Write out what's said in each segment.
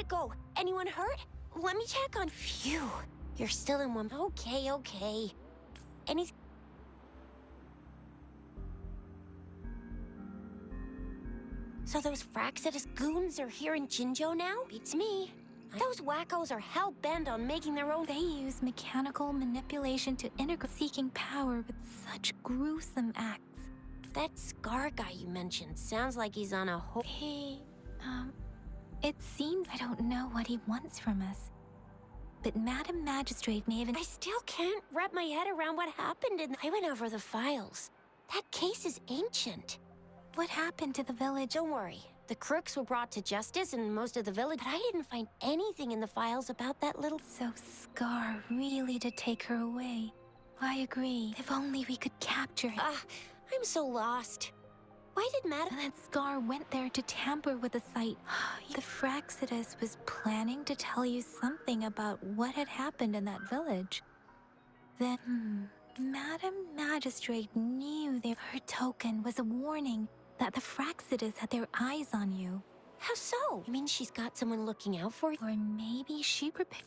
go. Anyone hurt? Let me check on... Phew. You're still in one... Okay. Any... So those Fraxidus goons are here in Jinzhou now? Beats me. Those wackos are hell-bent on making their own... They use mechanical manipulation to integrate seeking power with such gruesome acts. That Scar guy you mentioned sounds like he's on a whole... It seems I don't know what he wants from us. But Madam Magistrate may have... I still can't wrap my head around what happened in... I went over the files. That case is ancient. What happened to the village? Don't worry. The crooks were brought to justice and most of the village... But I didn't find anything in the files about that little... So Scar really did take her away. I agree. If only we could capture it. I'm so lost. Why did Madam... That Scar went there to tamper with the site. The Fraxidus was planning to tell you something about what had happened in that village. Then, Madam Magistrate knew that her token was a warning that the Fraxidus had their eyes on you. How so? You mean she's got someone looking out for you? Or maybe she prepared...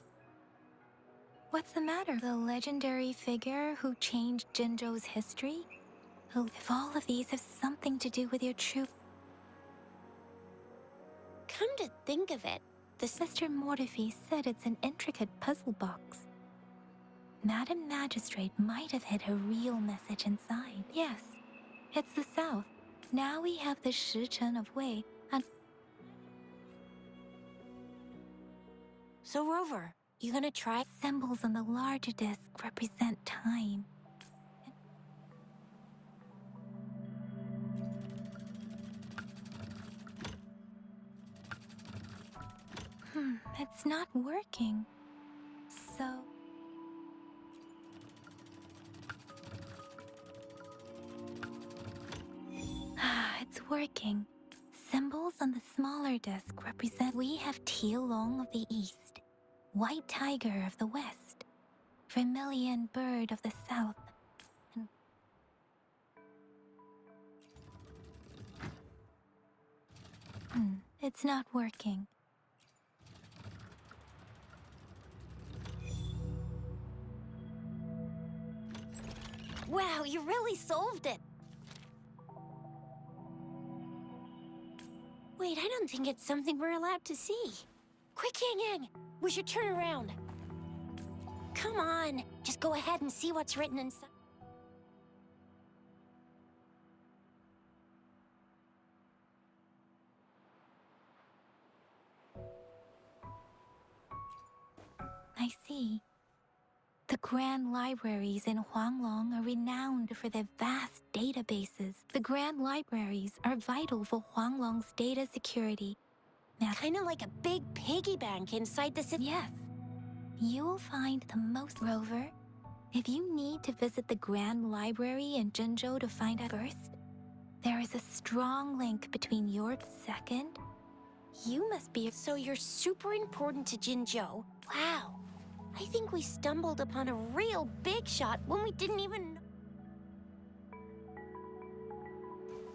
What's the matter? The legendary figure who changed Jinzhou's history? Oh, if all of these have something to do with your true... Come to think of it, the Mr. Mortefi said it's an intricate puzzle box. Madam Magistrate might have hid a real message inside. Yes, it's the south. Now we have the Shichen of Wei, and... So, Rover, you gonna try? Symbols on the larger disc represent time. It's not working. So... it's working. Symbols on the smaller disc represent... We have Tielong of the east, White Tiger of the west, Vermilion Bird of the south, and... it's not working. Wow, you really solved it! Wait, I don't think it's something we're allowed to see. Quick, Yang! We should turn around. Come on, just go ahead and see what's written inside. I see. The Grand Libraries in Huanglong are renowned for their vast databases. The Grand Libraries are vital for Huanglong's data security. Now, Kinda like a big piggy bank inside the city. yes, you will find the most... Rover, if you need to visit the Grand Library in Jinzhou to find out first, there is a strong link between your... Second, you must be... So you're super important to Jinzhou? Wow. I think we stumbled upon a real big shot when we didn't even...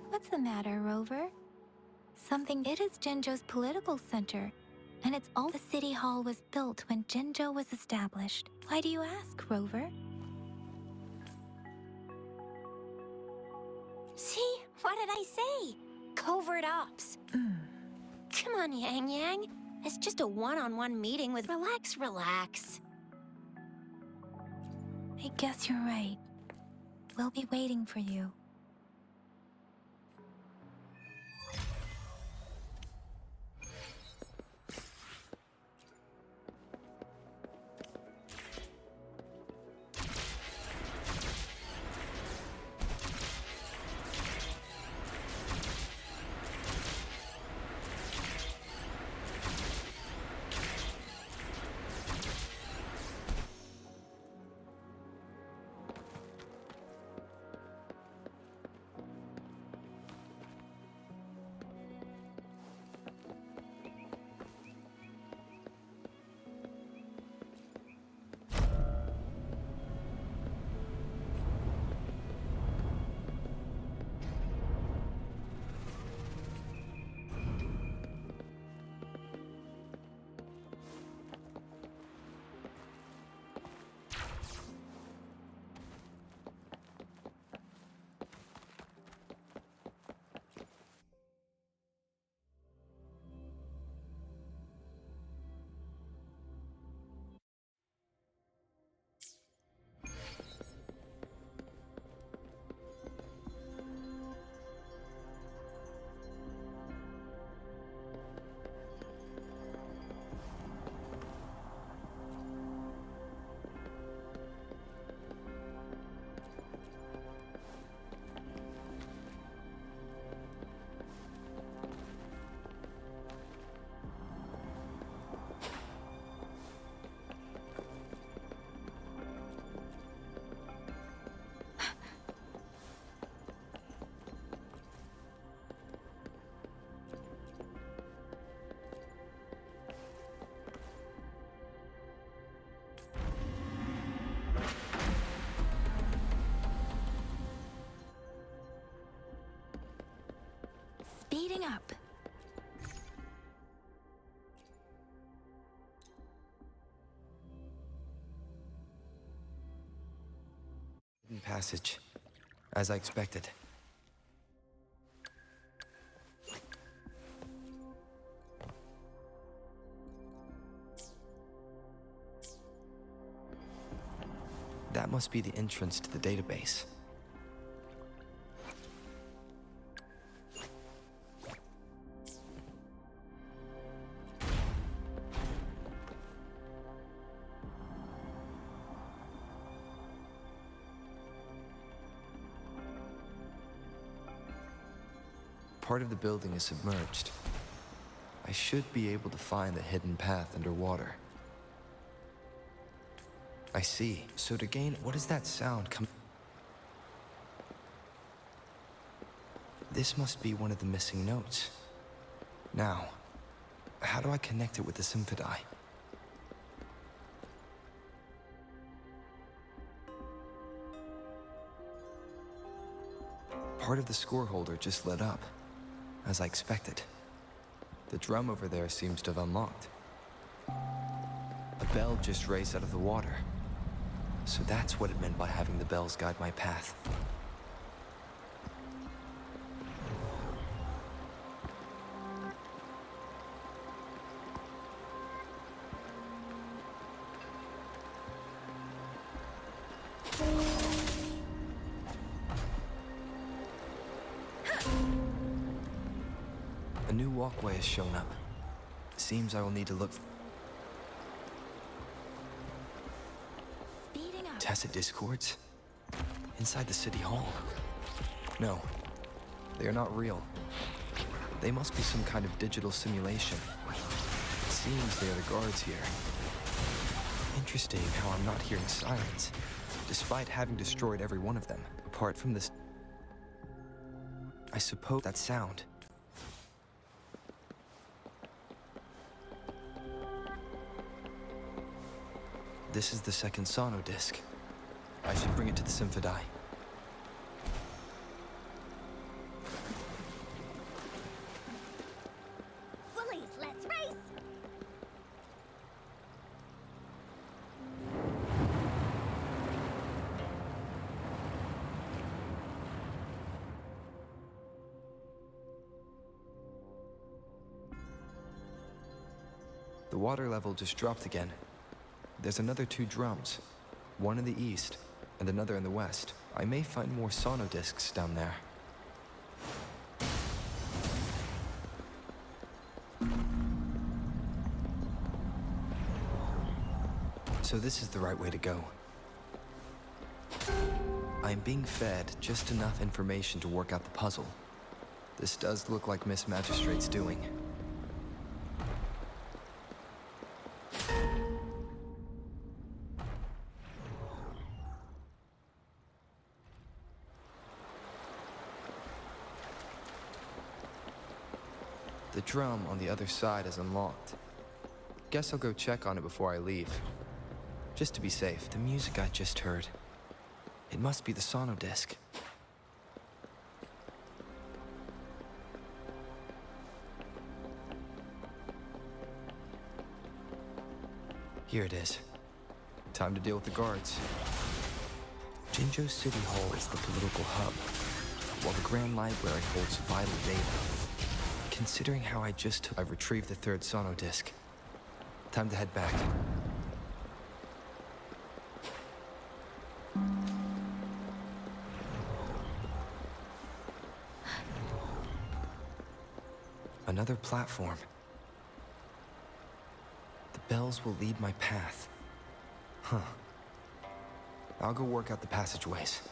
What's the matter, Rover? Something... It is Jinzhou's political center, and it's all... The city hall was built when Jinzhou was established. Why do you ask, Rover? See? What did I say? Covert ops. Come on, Yang. It's just a one-on-one meeting with... Relax. I guess you're right. We'll be waiting for you. Speeding up. Passage, as I expected. That must be the entrance to the database. Part of the building is submerged. I should be able to find the hidden path underwater. I see. So to gain, what is that sound come? This must be one of the missing notes. Now, how do I connect it with the symphony? Part of the score holder just lit up, as I expected. The drum over there seems to have unlocked. A bell just raised out of the water. So that's what it meant by having the bells guide my path. A new walkway has shown up. Seems I will need to look for tacit discords inside the city hall. No, they are not real. They must be some kind of digital simulation. It seems they are the guards here. Interesting how I'm not hearing sirens, despite having destroyed every one of them. Apart from this, I suppose that sound. This is the second sono disc. I should bring it to the symphony. Bullies, let's race! The water level just dropped again. There's another 2 drums, one in the east and another in the west. I may find more sono discs down there. So this is the right way to go. I am being fed just enough information to work out the puzzle. This does look like Miss Magistrate's doing. The drum on the other side is unlocked. Guess I'll go check on it before I leave. Just to be safe. The music I just heard. It must be the sono disc. Here it is. Time to deal with the guards. Jinzhou City Hall is the political hub, while the Grand Library holds vital data. Considering how I've retrieved the 3rd sono disc. Time to head back. Another platform. The bells will lead my path. Huh. I'll go work out the passageways.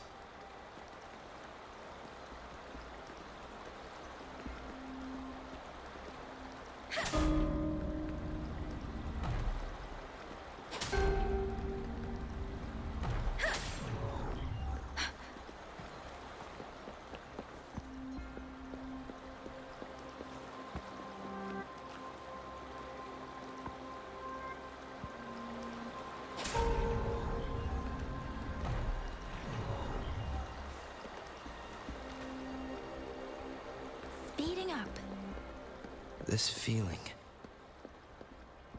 This feeling.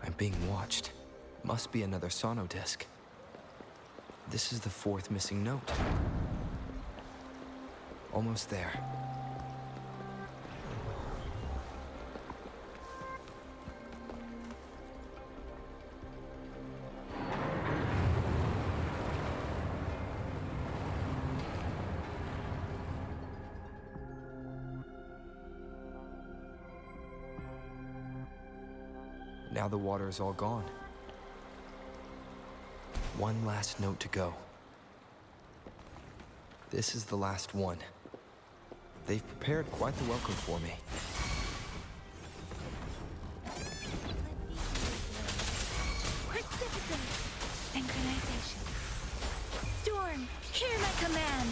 I'm being watched. Must be another sono disc. This is the fourth missing note. Almost there. Now the water is all gone. One last note to go. This is the last one. They've prepared quite the welcome for me. Synchronization. Storm, hear my command.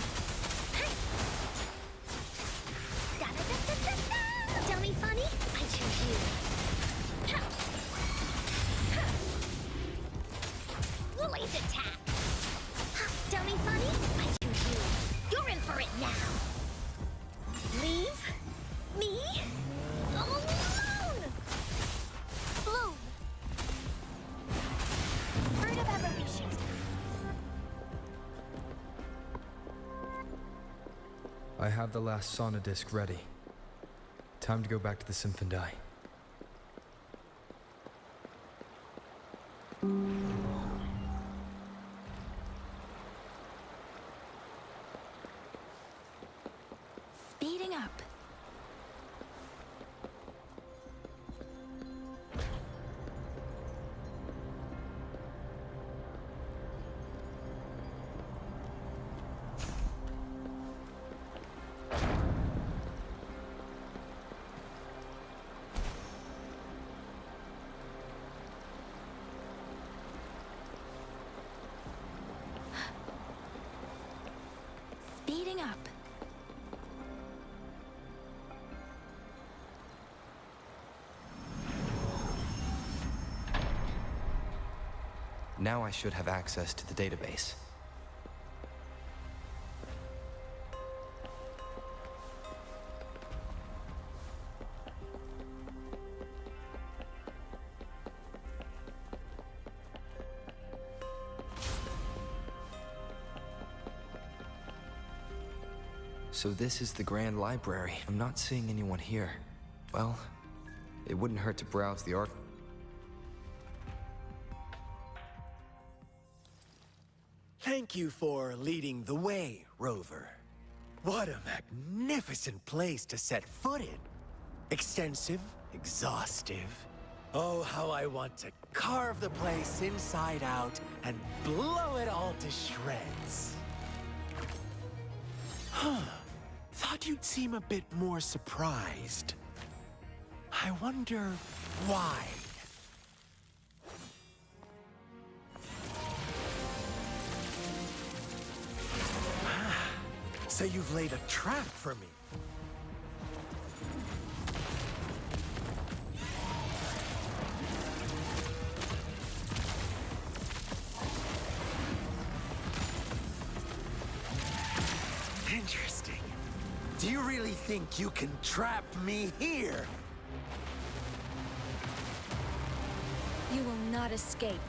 Da-da-da-da-da-da! Tell me funny, I choose you. Laser attack. Tell me funny, I choose you. You're in for it now. Leave me alone. Bloom. Fruit of evolution. I have the last sonodisc ready. Time to go back to the Symphondai. Speeding up. Speeding up. Now I should have access to the database. So this is the Grand Library. I'm not seeing anyone here. Well, it wouldn't hurt to browse the art. Thank you for leading the way, Rover. What a magnificent place to set foot in. Extensive, exhaustive. Oh, how I want to carve the place inside out and blow it all to shreds. Huh. Thought you'd seem a bit more surprised. I wonder why. So you've laid a trap for me. Interesting. Do you really think you can trap me here? You will not escape.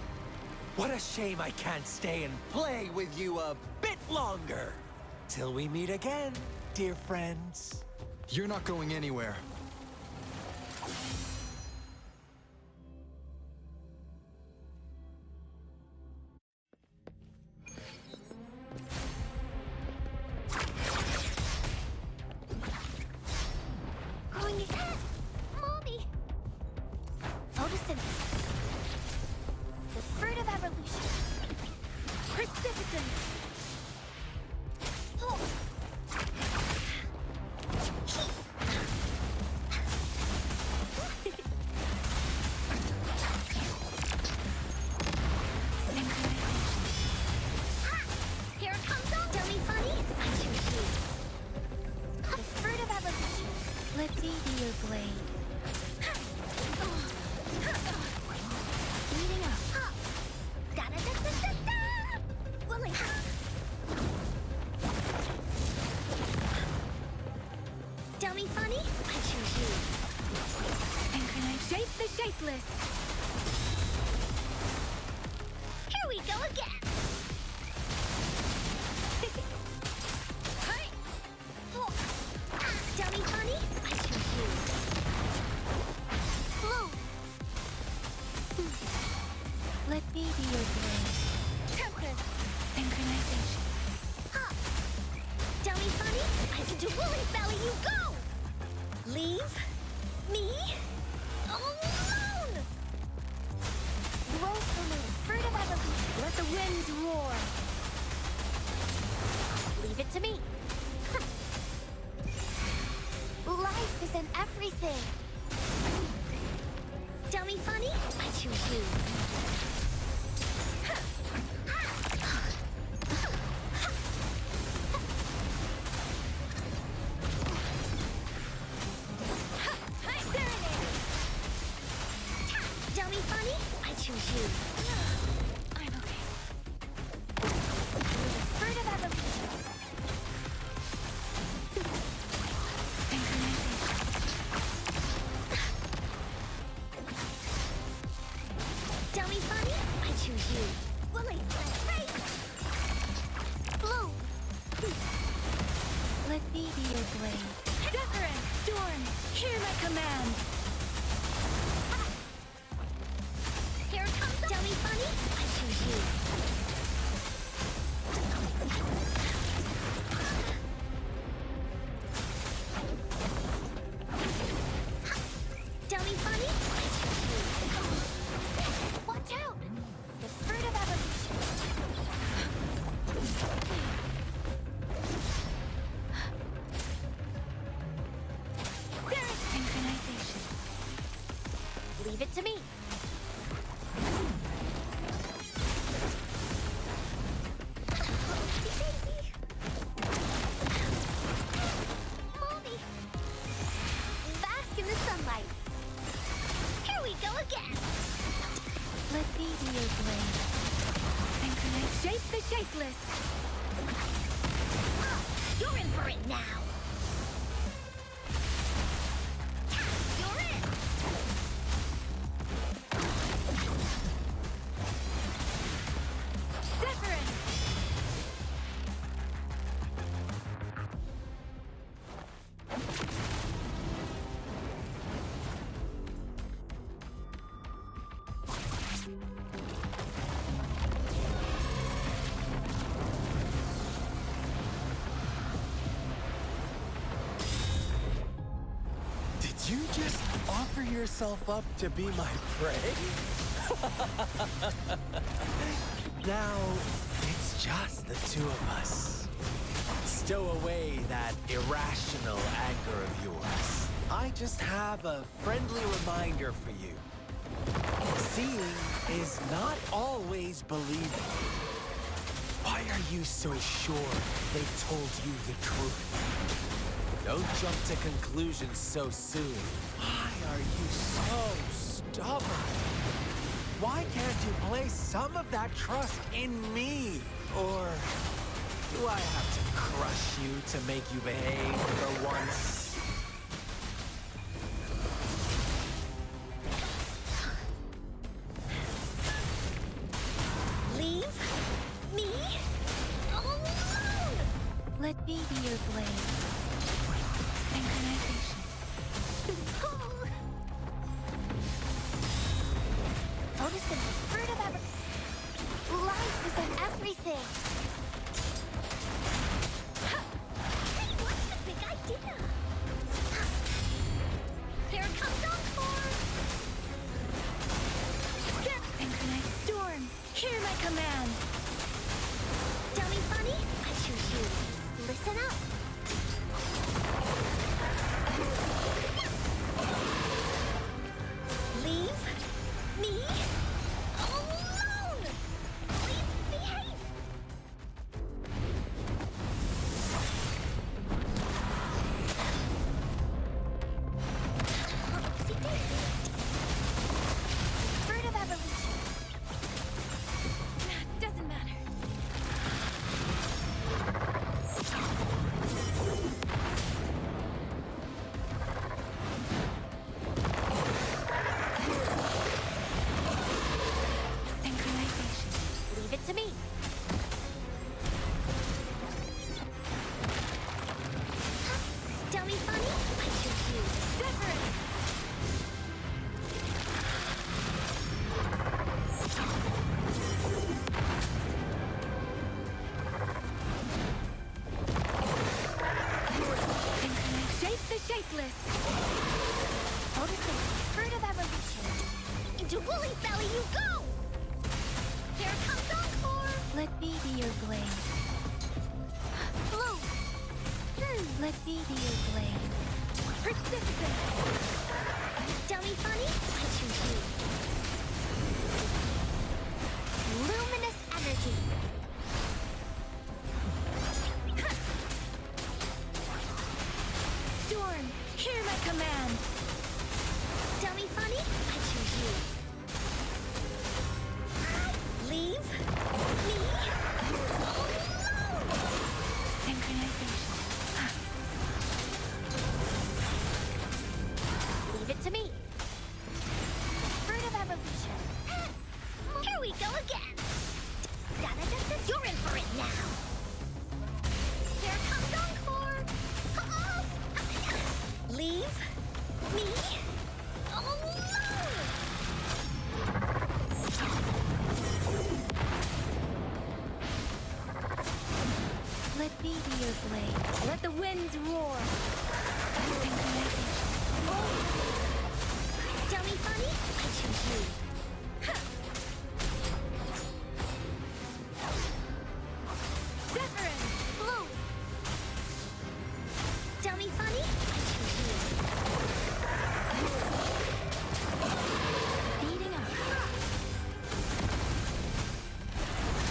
What a shame I can't stay and play with you a bit longer. Till we meet again, dear friends. You're not going anywhere. Going again. Mommy. Photosynthesis. The fruit of evolution. Precipitance. Oh. Here it comes on. Tell me funny. I choose you. The fruit of evolution. Let me be your blade. Speeding up. Da-da-da-da-da-da. Willing. Here we go again. Hey. Oh. Dummy funny, I choose you. Blue. Let me be your blade. Tempest. Synchronization. Dummy funny, I can do woolly belly, you go! Leave me alone! Growth balloon, furtive evolution. Let the winds roar. Leave it to me. Life is in everything. Dummy funny, I choose you. Dummy funny, I choose you. I'm okay. Furtive evolution. Synchronization. Dummy funny, I choose you. Willy, right? Blue. Let me be your blade. Different! Storm! Hear my command! Here comes Dummy funny, I choose you. Dummy funny, I choose you. Watch out! The furtive evolution. Synchronization. Leave it to me. Oopsie-daisy. Mommy. Bask in the sunlight. Here we go again. Let me be your blade. Synchronization. Shape the shapeless! Oh, you're in for it now. You're in. Different! Did you just offer yourself up to be my prey? Now, it's just the two of us. Stow away that irrational anger of yours. I just have a friendly reminder for you. Seeing is not always believing. Why are you so sure they told you the truth? Don't jump to conclusions so soon. Why are you so stubborn? Why can't you place some of that trust in me? Or do I have to crush you to make you behave for once? Leave me alone. Let me be your blade. Synchronization. Notice the furtive life is in everything. Hey, what's the big idea? Here comes Encore. Synchronized. Storm! Hear my command! Dummy funny, I choose you. Listen up. Leave me alone. Please behave. Oopsie-daisy. Furtive evolution. Doesn't matter. Into Woolly's belly you go! Here comes Encore! Let me be your blade. Blue! Let me be your blade. Persistent! Dummy funny? I choose you. Luminous energy! Storm, hear my command. Dummy funny? I choose you. Leave me alone! Synchronization. Leave it to me. Bird of evolution. Here we go again. Da-da-da-da. You're in for it now. Here comes Encore. Leave me alone. Let me be your blade. Let the winds roar. Synchronization. Dummy funny? I choose you. Zephyrin, Blue. Dummy funny? I choose you. Speeding up.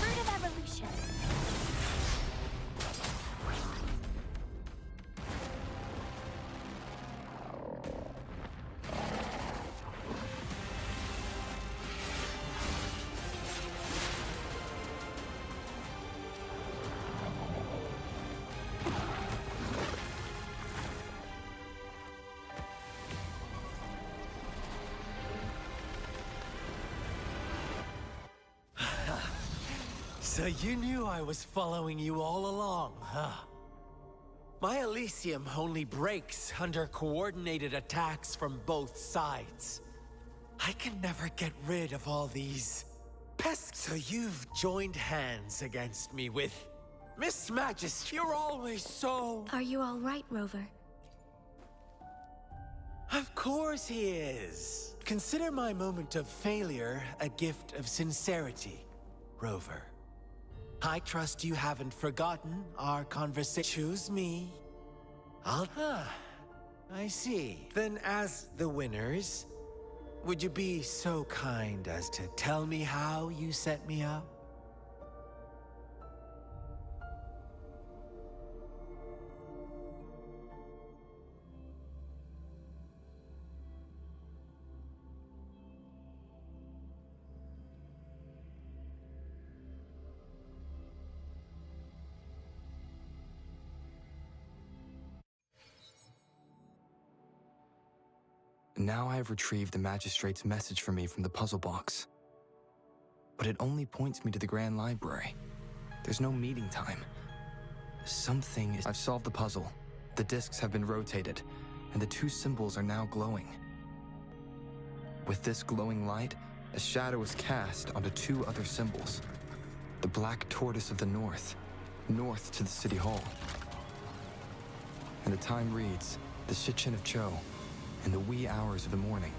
Bird of evolution. So you knew I was following you all along, huh? My Elysium only breaks under coordinated attacks from both sides. I can never get rid of all these pests. So you've joined hands against me with Miss Majesty. You're always so... Are you all right, Rover? Of course he is. Consider my moment of failure a gift of sincerity, Rover. I trust you haven't forgotten our conversation. Choose me. I see. Then as the winners, would you be so kind as to tell me how you set me up? Now I have retrieved the magistrate's message for me from the puzzle box. But it only points me to the Grand Library. There's no meeting time. Something is... I've solved the puzzle. The discs have been rotated, and the two symbols are now glowing. With this glowing light, a shadow is cast onto two other symbols. The black tortoise of the north to the city hall. And the time reads, the Shichin of Cho, in the wee hours of the morning.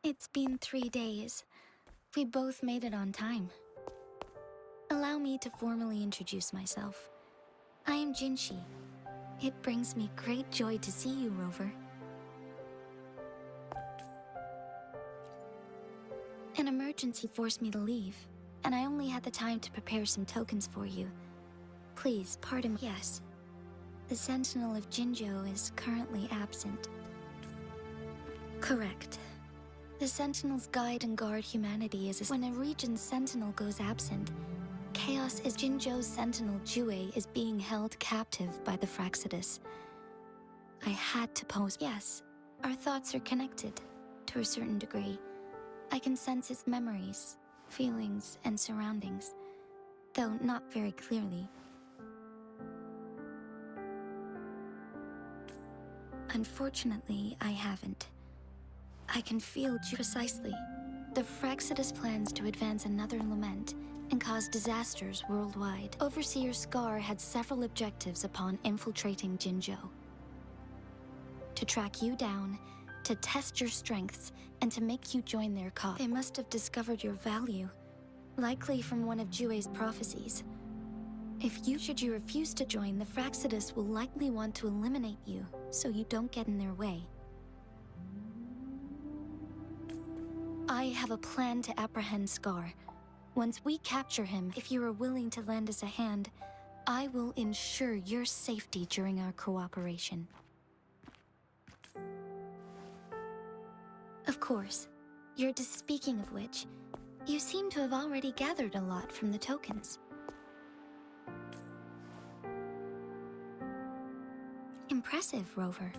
It's been 3 days. We both made it on time. Allow me to formally introduce myself. I am Jinshi. It brings me great joy to see you, Rover. An emergency forced me to leave, and I only had the time to prepare some tokens for you. Please, pardon me. Yes. The Sentinel of Jinzhou is currently absent. Correct. The Sentinel's guide and guard humanity is when a region's Sentinel goes absent. Chaos is Jinzhou's Sentinel Jue is being held captive by the Fraxidus. I had to pose. Yes, our thoughts are connected. to a certain degree. I can sense his memories, feelings, and surroundings, though not very clearly. Unfortunately, I haven't. I can feel precisely. The Fraccidus plans to advance another lament and cause disasters worldwide. Overseer Scar had several objectives upon infiltrating Jinzhou. To track you down, to test your strengths, and to make you join their cause. They must have discovered your value, likely from one of Jue's prophecies. If you refuse to join, the Fraccidus will likely want to eliminate you, so you don't get in their way. I have a plan to apprehend Scar. Once we capture him, if you are willing to lend us a hand, I will ensure your safety during our cooperation. Of course. Speaking of which, you seem to have already gathered a lot from the tokens. Impressive, Rover.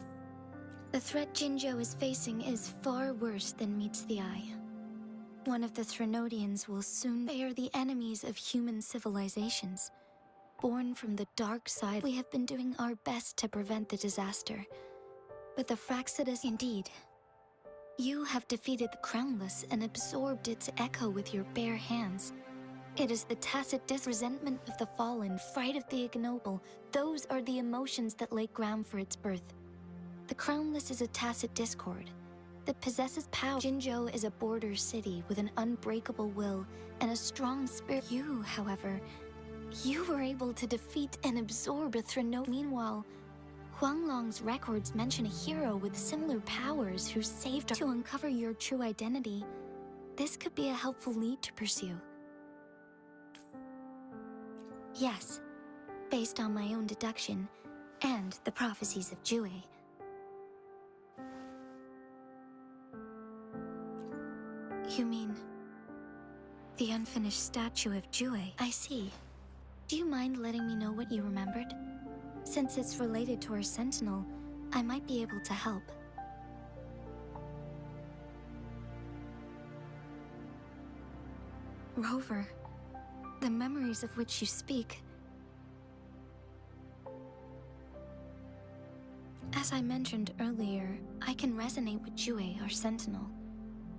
The threat Jinzhou is facing is far worse than meets the eye. One of the Threnodians will soon. They are the enemies of human civilizations. Born from the dark side, we have been doing our best to prevent the disaster. But the Fraccidus, indeed. You have defeated the Crownless and absorbed its echo with your bare hands. It is the tacit resentment of the fallen, fright of the ignoble. Those are the emotions that lay ground for its birth. The Crownless is a tacit discord that possesses power. Jinzhou is a border city with an unbreakable will and a strong spirit. You, however, you were able to defeat and absorb a Threnodian. Meanwhile, Huanglong's records mention a hero with similar powers who saved her. To uncover your true identity, this could be a helpful lead to pursue. Yes, based on my own deduction and the prophecies of Jue. You mean the unfinished statue of Jue? I see. Do you mind letting me know what you remembered? Since it's related to our sentinel, I might be able to help. Rover, the memories of which you speak. As I mentioned earlier, I can resonate with Jue, our sentinel.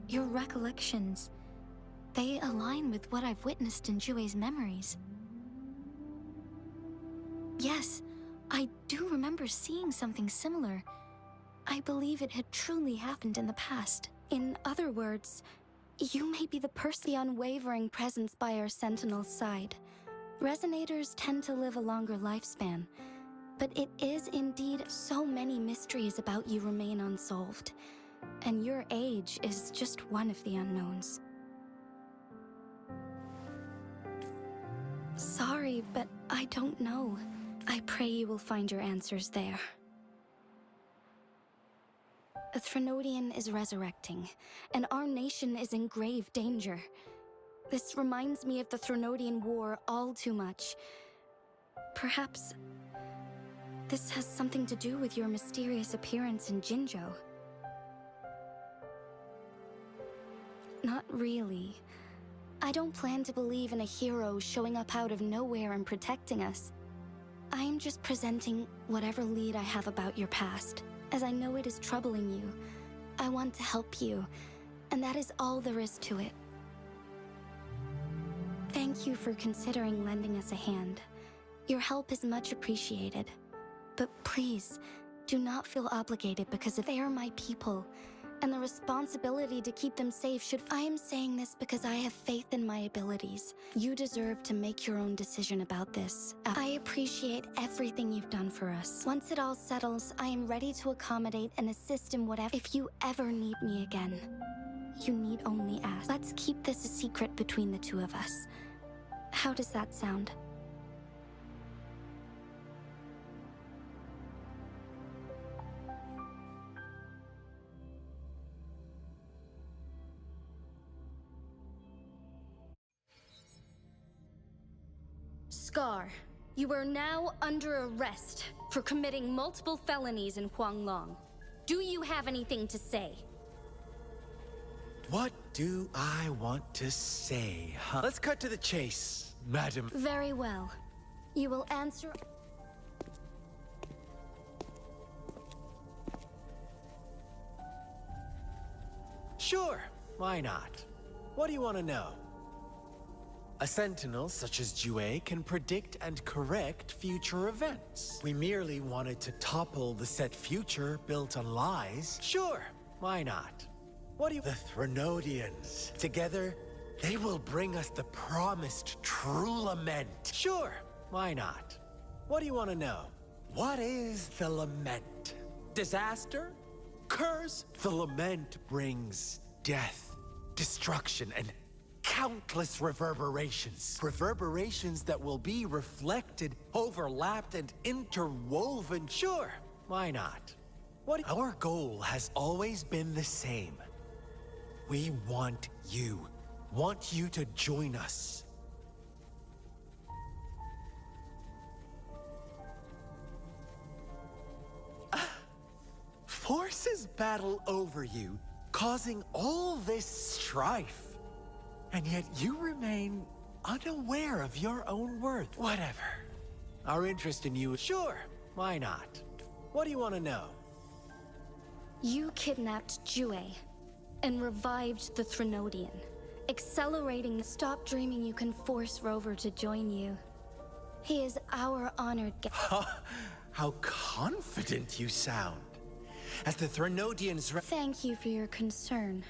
Your recollections, they align with what I've witnessed in Jue's memories. Yes, I do remember seeing something similar. I believe it had truly happened in the past. In other words, you may be the unwavering presence by our sentinel's side. Resonators tend to live a longer lifespan, but it is indeed so many mysteries about you remain unsolved, and your age is just one of the unknowns. Sorry, but I don't know. I pray you will find your answers there. A Threnodian is resurrecting, and our nation is in grave danger. This reminds me of the Threnodian War all too much. Perhaps this has something to do with your mysterious appearance in Jinzhou. Not really. I don't plan to believe in a hero showing up out of nowhere and protecting us. I am just presenting whatever lead I have about your past, as I know it is troubling you. I want to help you, and that is all there is to it. Thank you for considering lending us a hand. Your help is much appreciated. But please, do not feel obligated because they are my people, and the responsibility to keep them safe should— I am saying this because I have faith in my abilities. You deserve to make your own decision about this. I appreciate everything you've done for us. Once it all settles, I am ready to accommodate and assist in whatever— If you ever need me again, you need only ask. Let's keep this a secret between the two of us. How does that sound? Scar, you are now under arrest for committing multiple felonies in Huanglong. Do you have anything to say? What do I want to say, huh? Let's cut to the chase, madam. Very well. You will answer. Sure, why not? What do you want to know? A sentinel such as Jue can predict and correct future events. We merely wanted to topple the set future built on lies. Sure, why not? What do you— The Threnodians. Together, they will bring us the promised true lament. Sure, why not? What do you want to know? What is the lament? Disaster? Curse? The lament brings death, destruction, and countless reverberations. Reverberations that will be reflected, overlapped, and interwoven. Sure, why not? Our goal has always been the same. We want you to join us. Forces battle over you, causing all this strife. And yet you remain unaware of your own worth. Whatever. Our interest in you— Sure, why not? What do you want to know? You kidnapped Jue and revived the Threnodian, accelerating. Stop dreaming you can force Rover to join you. He is our honored guest. How confident you sound. As the Threnodians— Thank you for your concern.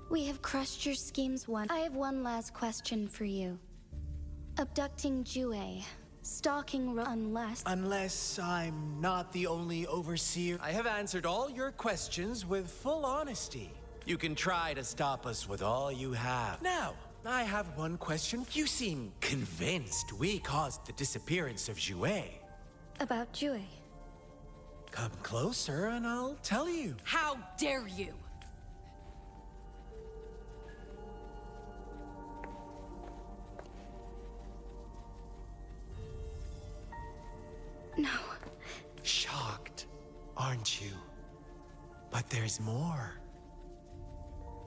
We have crushed your schemes once. I have one last question for you. Abducting Jue, stalking unless— Unless I'm not the only overseer. I have answered all your questions with full honesty. You can try to stop us with all you have. Now, I have one question. You seem convinced we caused the disappearance of Jue. About Jue. Come closer and I'll tell you. How dare you! No. Shocked, aren't you? But there's more.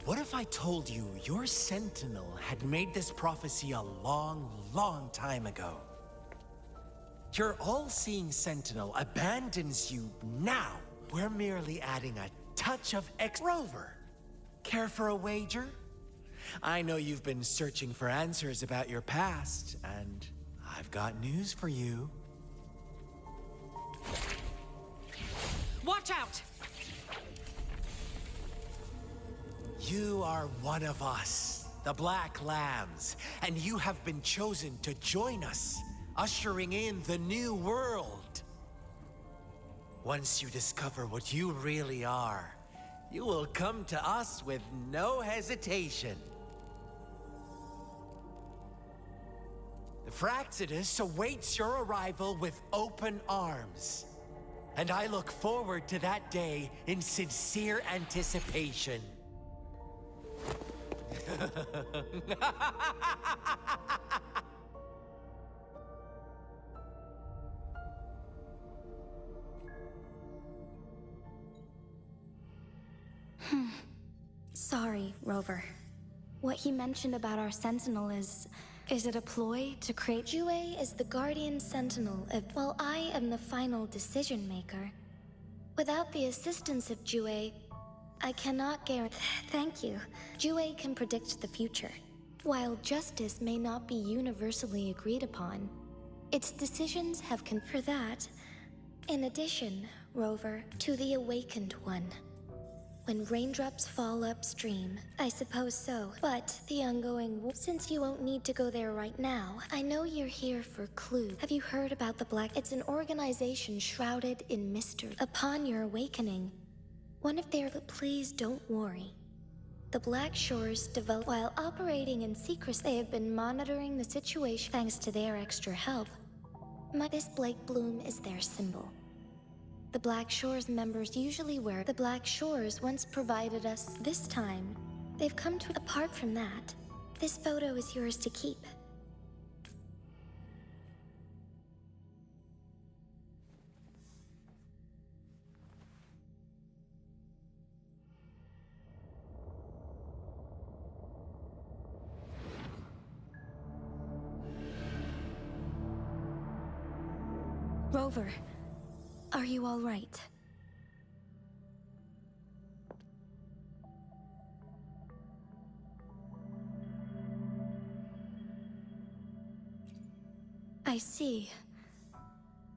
What if I told you your sentinel had made this prophecy a long, long time ago? Your all-seeing sentinel abandons you now. We're merely adding a touch of Rover. Care for a wager? I know you've been searching for answers about your past, and I've got news for you. Watch out! You are one of us, the Black Lambs, and you have been chosen to join us, ushering in the new world. Once you discover what you really are, you will come to us with no hesitation. The Fraxidus awaits your arrival with open arms. And I look forward to that day in sincere anticipation. Sorry, Rover. What he mentioned about our Sentinel is it a ploy to create— Jue is the Guardian Sentinel while I am the final decision maker. Without the assistance of Jue, I cannot guarantee— Thank you. Jue can predict the future. While justice may not be universally agreed upon, its decisions have for that. In addition, Rover, to the Awakened One. When raindrops fall upstream, I suppose so. But the ongoing— Since you won't need to go there right now, I know you're here for clue. Have you heard about the Black— It's an organization shrouded in mystery. Upon your awakening, one of their— Please don't worry. The Black Shores develop— While operating in secrecy, they have been monitoring the situation thanks to their extra help. This Blake Bloom is their symbol. The Black Shores members usually wear— The Black Shores once provided us— This time, they've come to— Apart from that, this photo is yours to keep. Rover, are you all right? I see.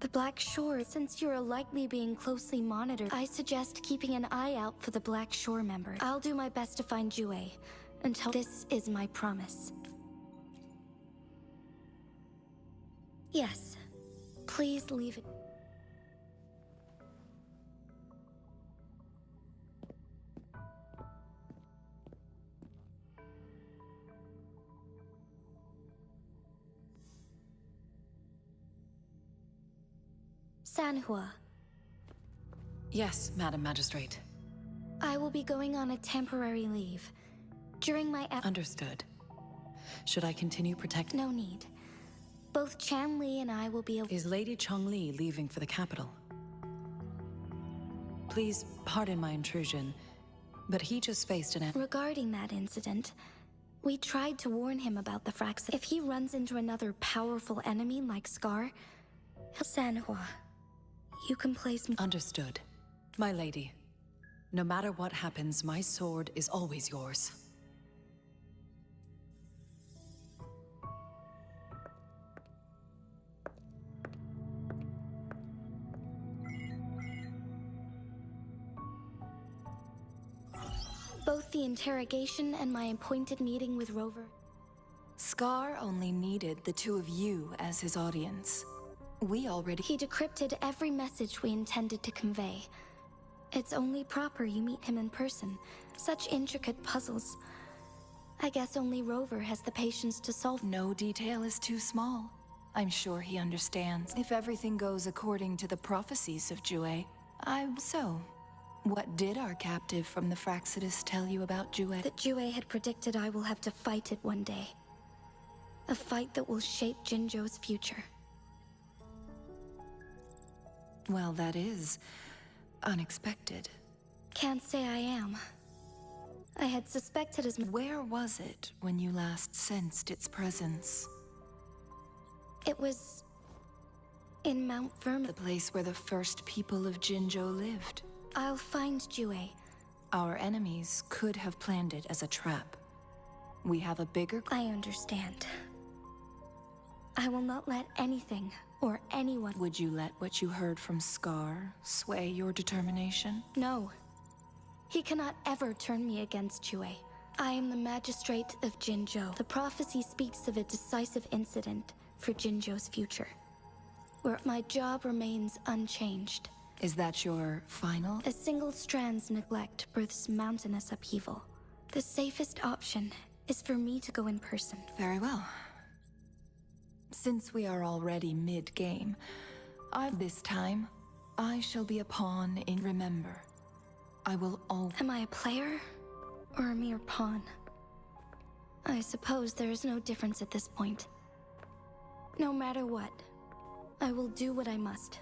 The Black Shore, since you're likely being closely monitored, I suggest keeping an eye out for the Black Shore member. I'll do my best to find Jue. Until this is my promise. Yes. Please leave it. Sanhua, Yes, Madam Magistrate. I will be going on a temporary leave. During my Understood. Should I continue protecting? No need. Both Chan Li and I will be Is Lady Chongli leaving for the capital? Please pardon my intrusion, but he just faced an... Regarding that incident, we tried to warn him about the Frax. If he runs into another powerful enemy like Scar, Sanhua, you can place me. Understood. My lady, no matter what happens, my sword is always yours. Both the interrogation and my appointed meeting with Rover. Scar only needed the two of you as his audience. We already... He decrypted every message we intended to convey. It's only proper you meet him in person. Such intricate puzzles. I guess only Rover has the patience to solve. No detail is too small. I'm sure he understands. If everything goes according to the prophecies of Jue, So, what did our captive from the Fraxidus tell you about Jue? That Jue had predicted I will have to fight it one day. A fight that will shape Jinzhou's future. Well, that is unexpected. Can't say I am. I had suspected as... Where was it when you last sensed its presence? It was... in Mount Vermin. The place where the first people of Jinzhou lived. I'll find Jue. Our enemies could have planned it as a trap. We have a bigger... I understand. I will not let anything or anyone... Would you let what you heard from Scar sway your determination? No. He cannot ever turn me against Jue. I am the magistrate of Jinzhou. The prophecy speaks of a decisive incident for Jinzhou's future, where my job remains unchanged. Is that your final? A single strand's neglect births mountainous upheaval. The safest option is for me to go in person. Very well. Since we are already mid-game, this time, I shall be a pawn in... Remember, I will always... Am I a player or a mere pawn? I suppose there is no difference at this point. No matter what, I will do what I must.